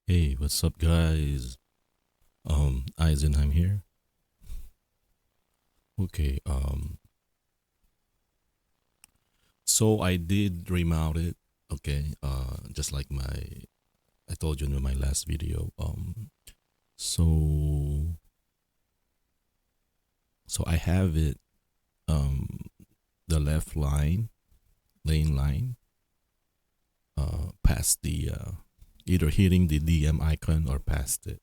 Hey, what's up, guys? Eisenheim here. Okay, so I did remount it. Okay, just like I told you in my last video. So so I have it. The left lane line, past the either hitting the DM icon or past it.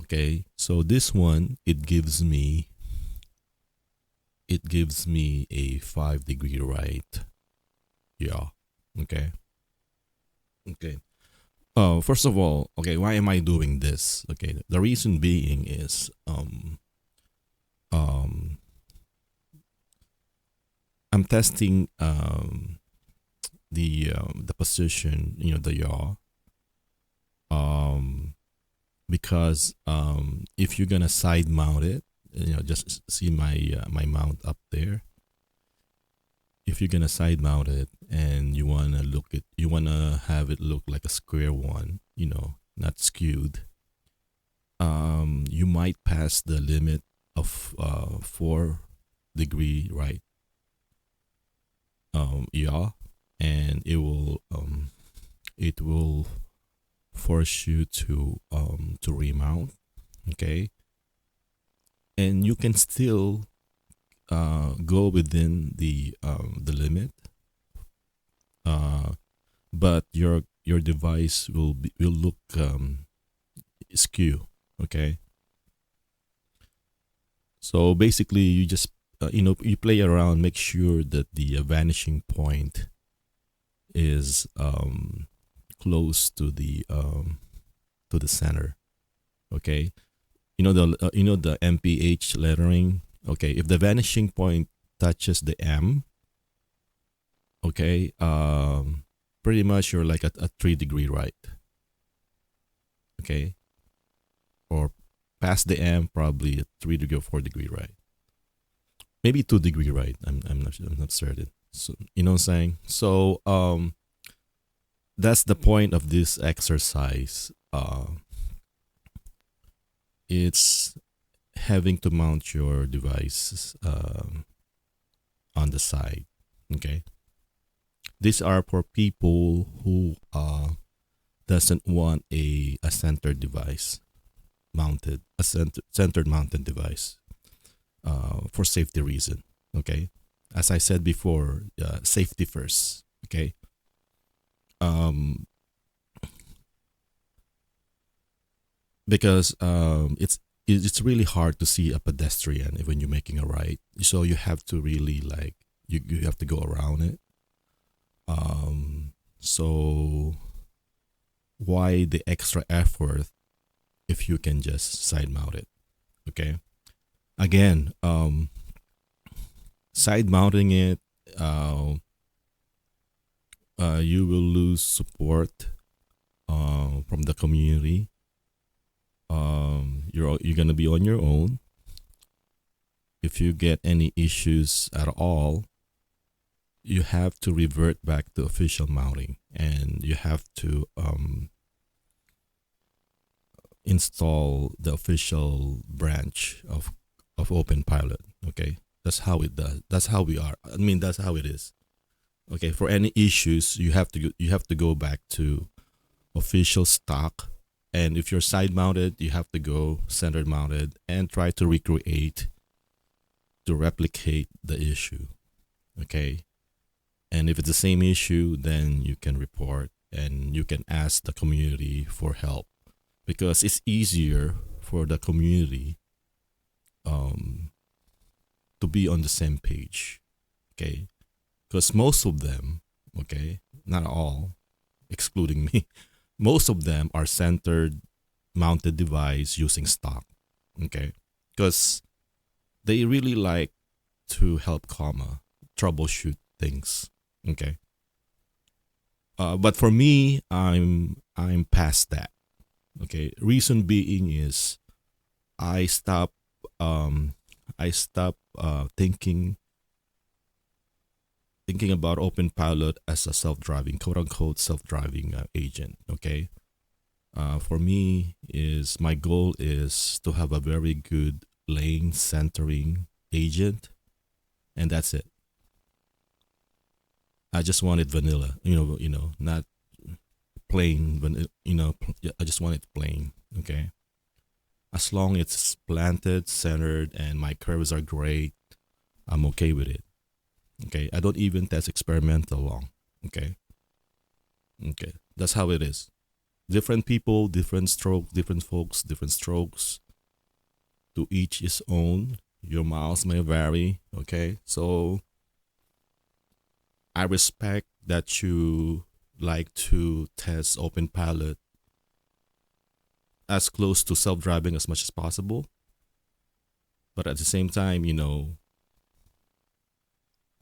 Okay, so this one it gives me a 5 degree right. Yeah. Okay. Okay. First of all, okay, why am I doing this? Okay, the reason being is um I'm testing the position, the yaw. Um because if you're gonna side mount it, just see my mount up there. If you're gonna side mount it and you wanna have it look like a square one, not skewed, you might pass the limit of 4 degree right. Yeah, and it will force you to remount. Okay, and you can still go within the limit, uh, but your device will look skew. Okay, so basically you just you play around, make sure that the vanishing point is close to the center. Okay, the MPH lettering. Okay, if the vanishing point touches the M, okay, pretty much you're like at a 3 degree right. Okay, or past the M, probably a 3 degree or 4 degree right. Maybe 2 degree right. I'm not certain. So you know what I'm saying. So that's the point of this exercise. It's having to mount your devices on the side. Okay, these are for people who doesn't want a centered device mounted, a centered mounted device, for safety reason. Okay, as I said before, safety first. Okay, um, because it's really hard to see a pedestrian when you're making a right. So you have to really like you have to go around it. So why the extra effort if you can just side mount it? Okay. Again, side mounting it, uh, you will lose support from the community. You're gonna be on your own. If you get any issues at all, you have to revert back to official mounting, and you have to install the official branch of Openpilot. Okay, that's how it does. That's how we are. I mean, that's how it is. Okay, for any issues, you have to go back to official stock, and if you're side mounted, you have to go center mounted and try to recreate to replicate the issue. Okay, and if it's the same issue, then you can report and you can ask the community for help because it's easier for the community um, to be on the same page. Okay, because most of them, okay, not all, excluding me, most of them are centered mounted device using stock. Okay, because they really like to help comma troubleshoot things. Okay, but for me, I'm past that. Okay, reason being is I stop um I stop thinking about Open Pilot as a self-driving, quote unquote, self-driving agent. Okay, for me is my goal is to have a very good lane centering agent, and that's it. I just wanted vanilla, not plain, I just want it plain. Okay, as long as it's planted, centered, and my curves are great, I'm okay with it. Okay, I don't even test experimental long. Okay, okay, that's how it is. Different people, different stroke, different folks, different strokes. To each his own. Your miles may vary. Okay, so I respect that you like to test Openpilot as close to self-driving as much as possible, but at the same time,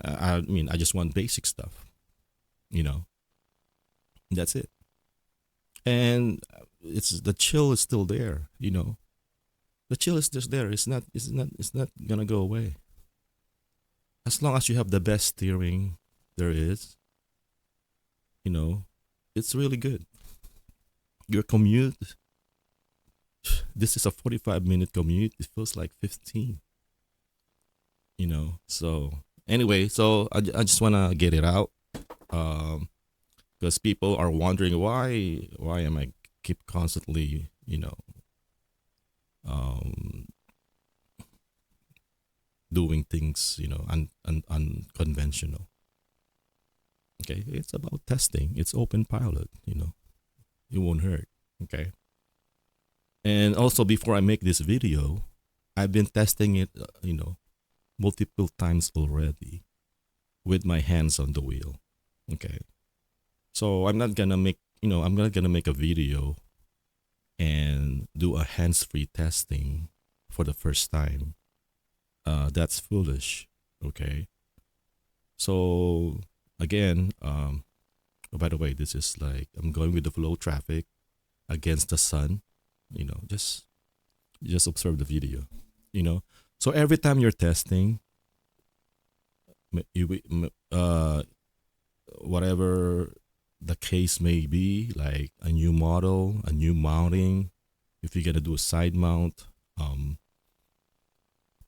I just want basic stuff. You know, that's it. And it's the chill is still there. The chill is just there. It's not gonna go away. As long as you have the best steering there is, you know, it's really good. Your commute, this is a 45-minute commute. It feels like 15. So anyway, so I just wanna get it out, because people are wondering why am I keep constantly um doing things unconventional. Okay, it's about testing. It's open pilot. It won't hurt. Okay, and also before I make this video, I've been testing it. Multiple times already with my hands on the wheel. Okay, so I'm not gonna make I'm not gonna make a video and do a hands-free testing for the first time. That's foolish. Okay, so again, oh, by the way, this is like I'm going with the flow traffic against the sun. Just observe the video. So every time you're testing, whatever the case may be, like a new model, a new mounting, if you're gonna do a side mount,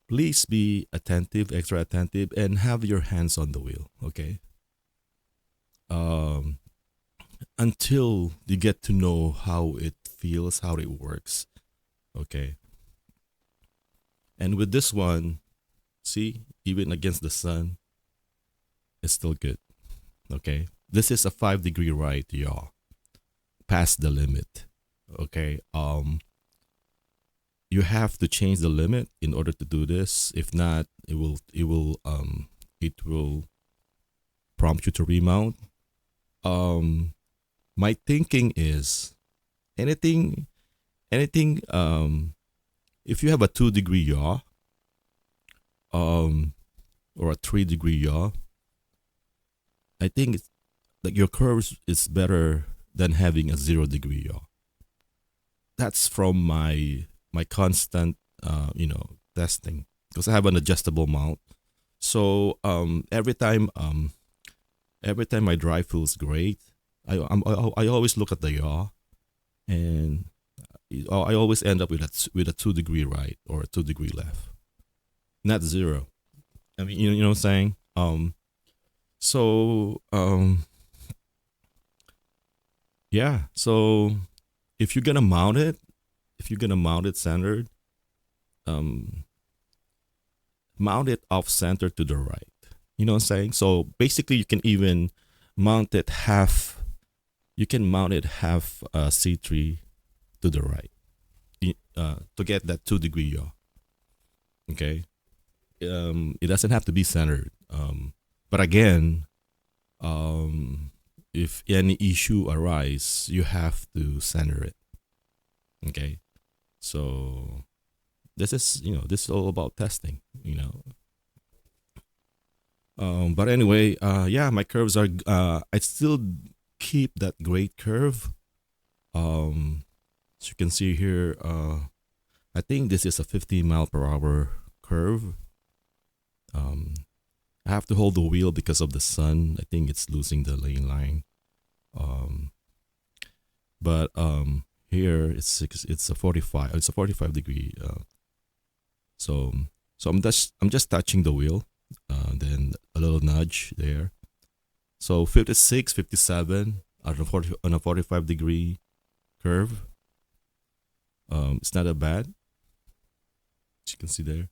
please be attentive, extra attentive, and have your hands on the wheel. Okay. Until you get to know how it feels, how it works. Okay. And with this one, see, even against the sun, it's still good. Okay. This is a 5-degree right, y'all. Past the limit. Okay. You have to change the limit in order to do this. If not, it will prompt you to remount. My thinking is anything if you have a 2-degree yaw or a 3-degree yaw, I think it's like your curves is better than having a 0-degree yaw. That's from my constant testing, because I have an adjustable mount. So every time my drive feels great, I always look at the yaw, and I always end up with a 2-degree right or a 2-degree left, not 0. I mean, you know what I'm saying? So yeah. So if you're gonna mount it centered, mount it off center to the right. You know what I'm saying? So basically, you can even mount it half. You can mount it half C3 to the right, to get that 2-degree yaw. Okay. It doesn't have to be centered. But again, if any issue arise, you have to center it. Okay. So this is all about testing. But anyway, yeah, my curves are. I still keep that great curve. As you can see here, I think this is a 50 mile per hour curve. I have to hold the wheel because of the sun. I think it's losing the lane line. But Here it's a 45. It's a 45 degree. So I'm just touching the wheel. Then a little nudge there. So 56, 57 on a 45 degree curve. It's not that bad. As you can see there.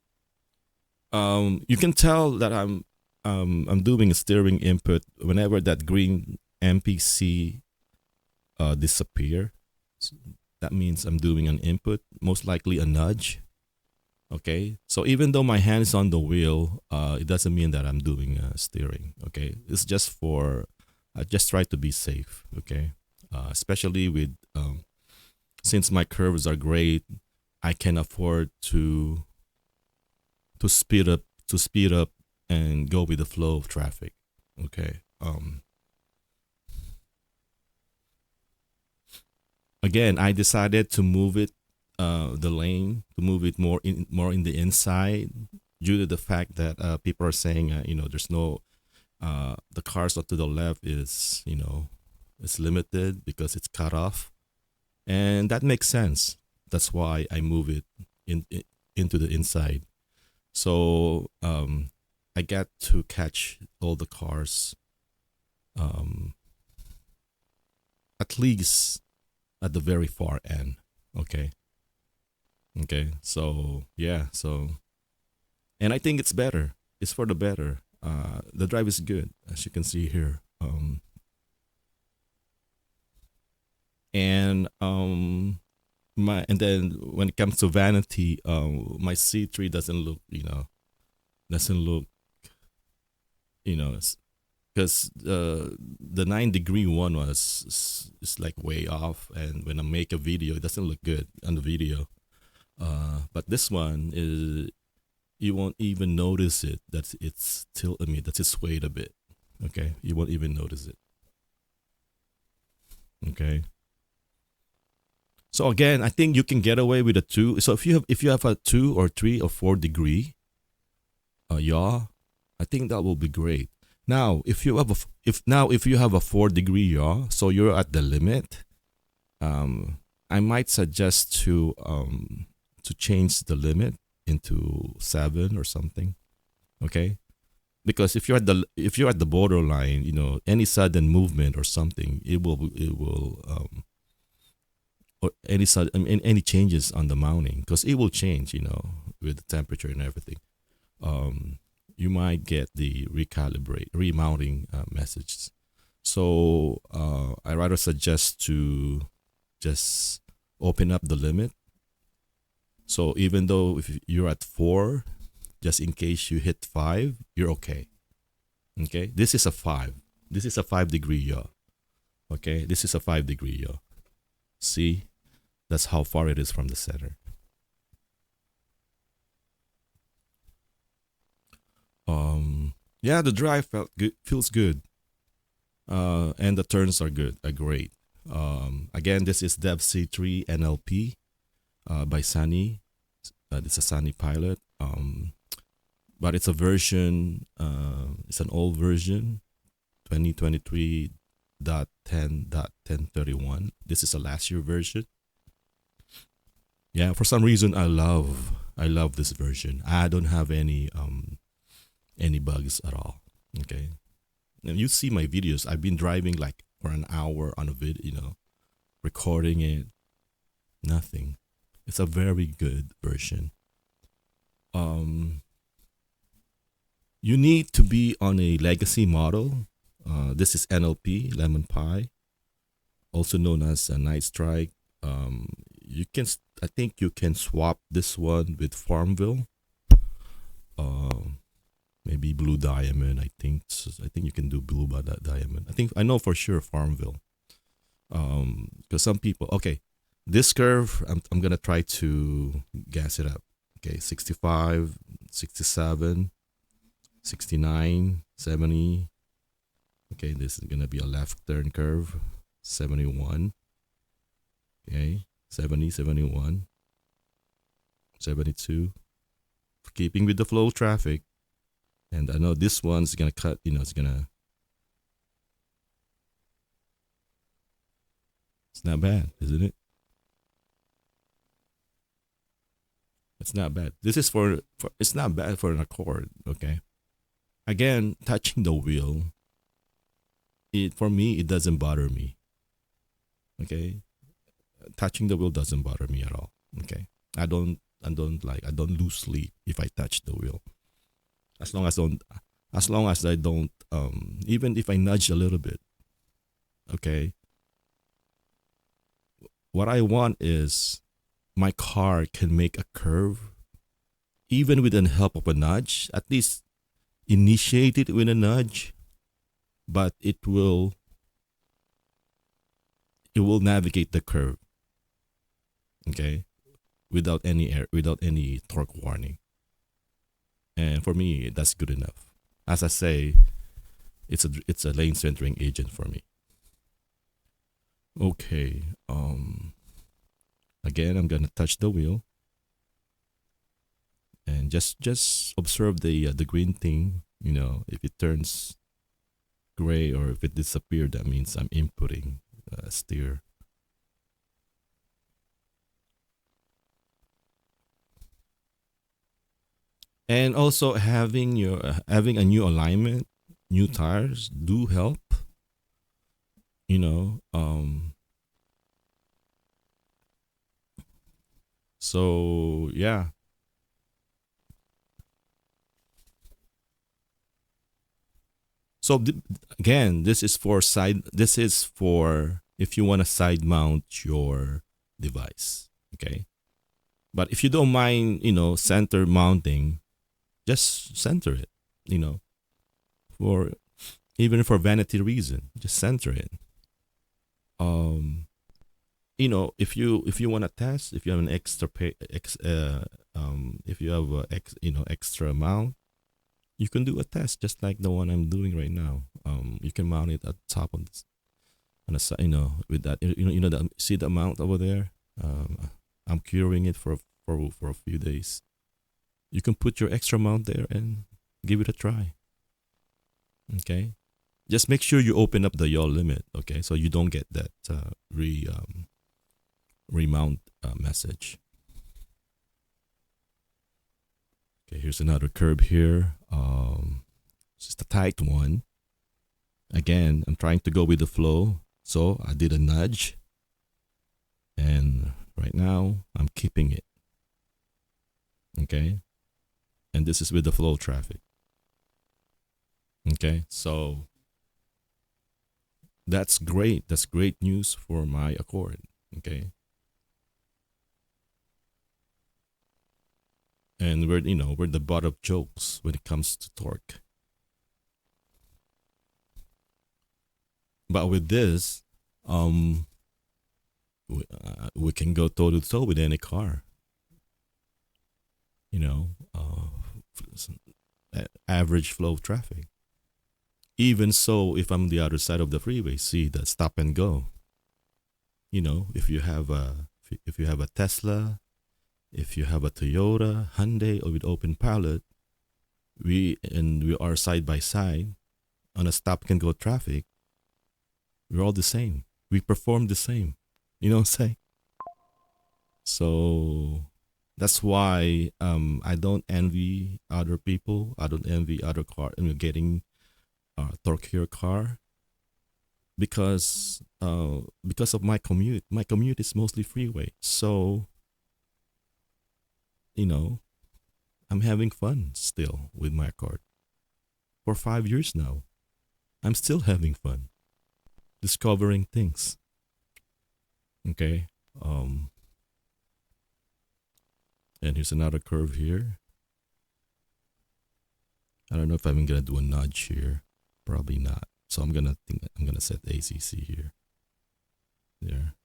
You can tell that I'm doing a steering input whenever that green MPC disappear. So that means I'm doing an input, most likely a nudge. Okay, so even though my hand is on the wheel, it doesn't mean that I'm doing steering. Okay, it's just for I just try to be safe. Okay, especially with since my curves are great, I can afford to speed up and go with the flow of traffic. Okay. Again, I decided to move it, the lane, to move it more in the inside, due to the fact that people are saying, there's no, the cars to the left is, it's limited because it's cut off, and that makes sense. That's why I move it into the inside. So I get to catch all the cars, um, at least at the very far end. Okay. Okay. So yeah. So, and I think it's better. It's for the better. The drive is good, as you can see here. And and then when it comes to vanity, my C3 doesn't look, doesn't look, because the 9 degree one was is like way off, and when I make a video, it doesn't look good on the video. But this one is, you won't even notice it that it's tilt. I mean, that it's swayed a bit. Okay, you won't even notice it. Okay. So again, I think you can get away with a 2. So if you have a 2 or 3 or 4 degree, yaw, I think that will be great. Now, if you have if you have a 4 degree yaw, so you're at the limit, I might suggest to change the limit into 7 or something. Okay, because if you're at the borderline, any sudden movement or something, it will or any sudden, I mean, any changes on the mounting, because it will change, with the temperature and everything. You might get the remounting messages. So I rather suggest to just open up the limit. So even though if you're at 4, just in case you hit 5, you're okay. Okay, this is a 5. This is a 5 degree yaw. Okay, this is a 5 degree yaw. See, that's how far it is from the center. Yeah, the drive feels good, and the turns are good, are great. Again, this is DEV-C3 NLP by Sunny. It's a Sunnypilot, but it's a version. It's an old version, 2023.10.1031. This is a last year version. Yeah, for some reason I love this version. I don't have any bugs at all. Okay, and you see my videos. I've been driving like for an hour on a video, recording it. Nothing. It's a very good version. You need to be on a legacy model. This is NLP, Lemon Pie, also known as a Night Strike. You can, I think you can swap this one with Farmville. Maybe Blue Diamond. I think you can do Blue Diamond. I know for sure Farmville. Because some people, okay, this curve, I'm gonna try to gas it up. Okay, 65, 67, 69, 70. Okay, this is gonna be a left turn curve. 71. Okay, 70, 71, 72. Keeping with the flow of traffic. And I know this one's gonna cut, it's not bad, isn't it? It's not bad. This is for it's not bad for an Accord. Okay. Again, touching the wheel, it for me it doesn't bother me. Okay, touching the wheel doesn't bother me at all. Okay, I don't lose sleep if I touch the wheel. As long as don't as long as I don't even if I nudge a little bit. Okay, what I want is my car can make a curve even with the help of a nudge. At least initiate it with a nudge, but it will navigate the curve. Okay, without any air, without any torque warning. And for me, that's good enough. As I say, it's a lane centering agent for me. Okay. Again, I'm gonna touch the wheel and just observe the green thing. You know, if it turns gray or if it disappeared, that means I'm inputting steer. And also having a new alignment, new tires do help. You know, so yeah. So again, this is for side. This is for if you want to side mount your device. Okay, but if you don't mind, center mounting, just center it. You know, for even for vanity reason, just center it. Um, if you want to test, if you have an extra if you have extra mount, you can do a test just like the one I'm doing right now. You can mount it at the top of this, on the side, with that, see the mount over there. I'm curing it for a few days. You can put your extra mount there and give it a try. Okay, just make sure you open up the yaw limit. Okay, so you don't get that remount message. Okay, here's another curve here. Just a tight one. Again, I'm trying to go with the flow, so I did a nudge, and right now I'm keeping it. Okay, and this is with the flow traffic. Okay, so that's great. That's great news for my Accord. Okay, and we're the butt of jokes when it comes to torque. But with this, we can go toe to toe with any car. Average flow of traffic. Even so, if I'm the other side of the freeway, see the stop and go. If you have a Tesla, if you have a Toyota, Hyundai, or with Openpilot, we are side by side on a stop and go traffic. We're all the same. We perform the same. You know what I'm saying? So that's why I don't envy other people. I don't envy other car. Getting a torquier car because of my commute. My commute is mostly freeway. So I'm having fun still with my car. For 5 years now, I'm still having fun discovering things. Okay. And here's another curve here. I don't know if I'm gonna do a nudge here. Probably not. So I'm gonna set ACC here. There.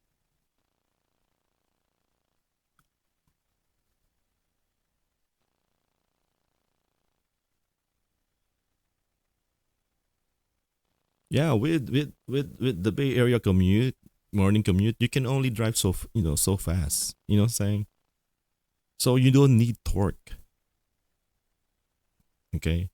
Yeah, with the Bay Area commute, morning commute, you can only drive so fast. You know what I'm saying? So you don't need torque. Okay.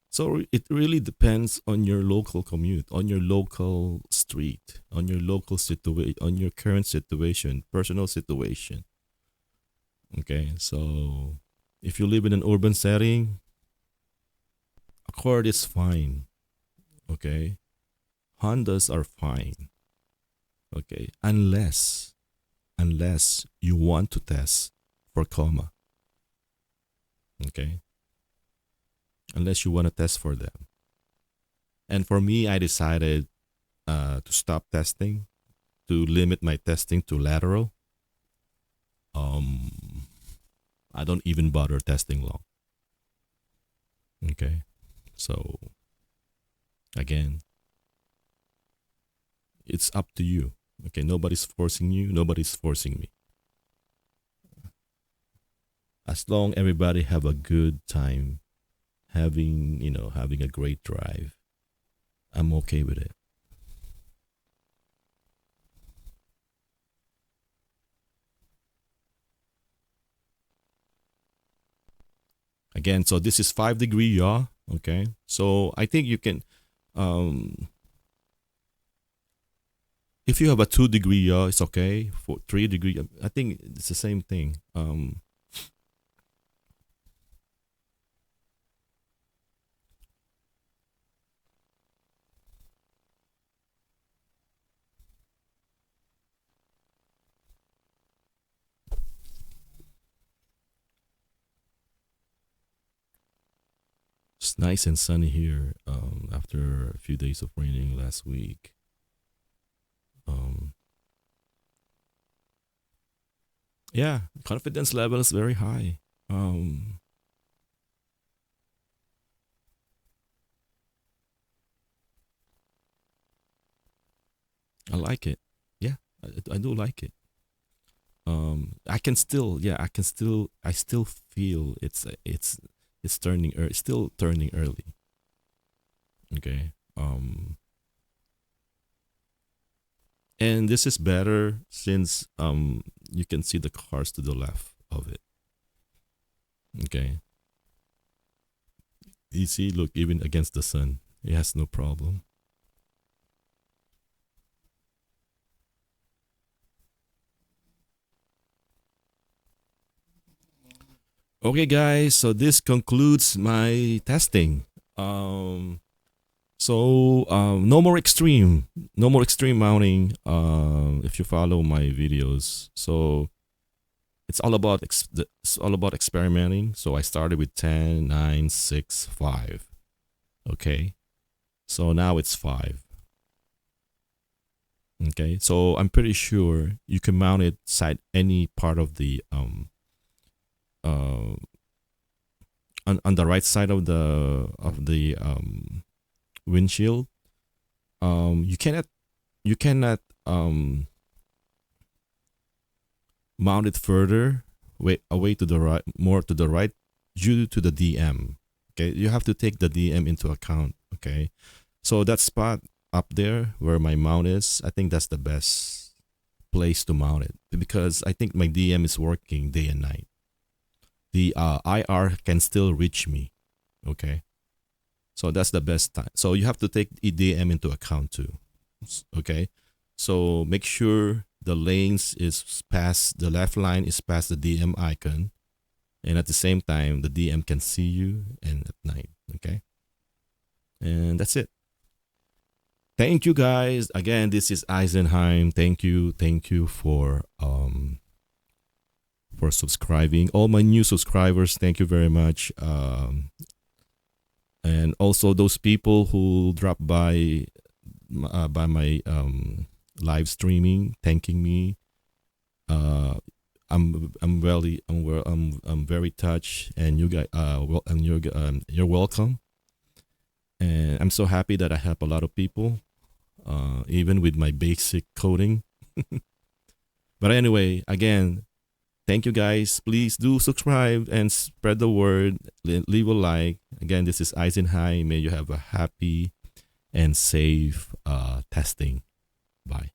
So it really depends on your local commute, on your local street, on your local situation, on your current situation, personal situation. Okay, so if you live in an urban setting, Accord is fine. Okay, Hondas are fine. Okay, unless you want to test for coma. Okay, unless you want to test for them. And for me, I decided to stop testing, to limit my testing to lateral. Um, I don't even bother testing long. Okay, so again, it's up to you. Okay, nobody's forcing you. Nobody's forcing me. As long everybody have a good time, having a great drive, I'm okay with it. Again, so this is 5 degree yaw. Okay, so I think you can, um, if you have a 2 degree yaw, it's okay. For 3 degree, I think it's the same thing. It's nice and sunny here. After a few days of raining last week. Um, yeah, confidence level is very high. I like it. Yeah, I do like it. I can still, yeah, I still feel it's turning, it's still turning early. Okay. And this is better since you can see the cars to the left of it. Okay. You see, look, even against the sun, it has no problem. Okay, guys, so this concludes my testing. Um, no more extreme mounting. If you follow my videos, so it's all about experimenting. So I started with 10, 9, 6, 5. Okay, so now it's 5. Okay, so I'm pretty sure you can mount it side any part of the uh on the right side of the windshield. You cannot mount it further away to the right, more to the right, due to the DM. Okay, you have to take the DM into account. Okay, so that spot up there where my mount is, I think that's the best place to mount it, because I think my DM is working day and night. The IR can still reach me. Okay, so that's the best time. So you have to take EDM into account too. Okay, so make sure the lanes is past, the left line is past the DM icon, and at the same time the DM can see you and at night. Okay, and that's it. Thank you guys again. This is Eisenheim. Thank you for subscribing. All my new subscribers, thank you very much. And also those people who drop by my live streaming, thanking me. I'm very touched, and you guys and you're welcome. And I'm so happy that I help a lot of people, even with my basic coding. But anyway, again, thank you guys. Please do subscribe and spread the word. Leave a like. Again, this is Eisenhigh. May you have a happy and safe testing. Bye.